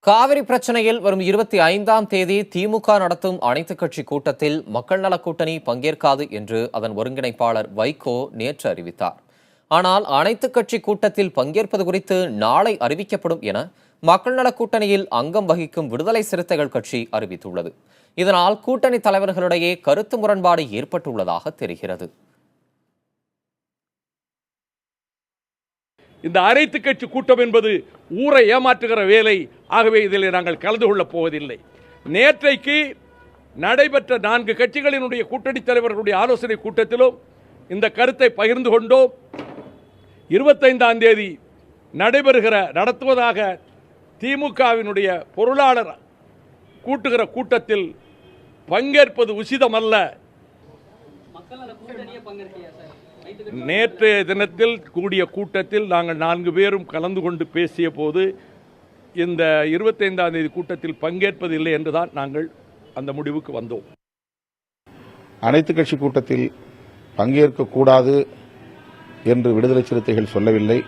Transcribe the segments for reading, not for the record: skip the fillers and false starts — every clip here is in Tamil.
காவிரி பிரச்சனையில் வரும் 25ஆம் தேதி திமுக நடத்தும் அனைத்துக் கட்சி கூட்டத்தில் மக்கள் நலக் கூட்டணி பங்கேற்காது என்று அதன் ஒருங்கிணைப்பாளர் வைகோ நேற்று அறிவித்தார். ஆனால் அனைத்துக் கட்சி கூட்டத்தில் பங்கேற்பது குறித்து நாளை அறிவிக்கப்படும் என மக்கள் நலக் கூட்டணியில் அங்கம் வகிக்கும் விடுதலை சிறுத்தைகள் கட்சி அறிவித்துள்ளது. இதனால் கூட்டணி தலைவர்களிடையே கருத்து முரண்பாடு ஏற்பட்டுள்ளதாக தெரிகிறது. இந்த அனைத்து கட்சி கூட்டம் என்பது ஊரை ஏமாற்றுகிற வேலை. ஆகவே இதில் நாங்கள் கலந்து கொள்ளப் போவதில்லை. நேற்றைக்கு நடைபெற்ற 4 கட்சிகளினுடைய கூட்டணி தலைவர்களுடைய ஆலோசனை கூட்டத்திலும் இந்த கருத்தை பகிர்ந்து கொண்டோம். 25ஆம் தேதி நடத்துவதாக திமுகவினுடைய பொருளாளர் கூட்டுகிற கூட்டத்தில் பங்கேற்பது உசிதமல்ல. நேற்றைய தினத்தில் கூடிய கூட்டத்தில் நாங்கள் 4 பேரும் கலந்து கொண்டு பேசிய போது இந்த 25ஆம் தேதி கூட்டத்தில் பங்கேற்பதில்லை என்றுதான் நாங்கள் அந்த முடிவுக்கு வந்தோம். அனைத்து கட்சி கூட்டத்தில் பங்கேற்கக்கூடாது என்று விடுதலை சிறுத்தைகள் சொல்லவில்லை.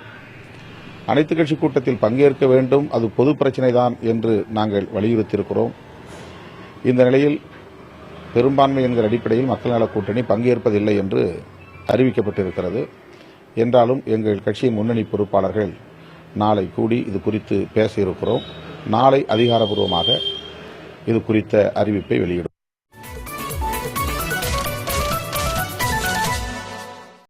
அனைத்து கட்சி கூட்டத்தில் பங்கேற்க வேண்டும், அது பொது பிரச்சினை தான் என்று நாங்கள் வலியுறுத்தியிருக்கிறோம். இந்த நிலையில் பெரும்பான்மை என்கிற அடிப்படையில் மக்கள் நலக் கூட்டணி பங்கேற்பதில்லை என்று அறிவிக்கப்பட்டிருக்கிறது. என்றாலும் எங்கள் கட்சியின் முன்னணி பொறுப்பாளர்கள் நாளை கூடி இது குறித்து பேச இருக்கிறோம். நாளை அதிகாரப்பூர்வமாக இது குறித்த அறிவிப்பை வெளியிடும்.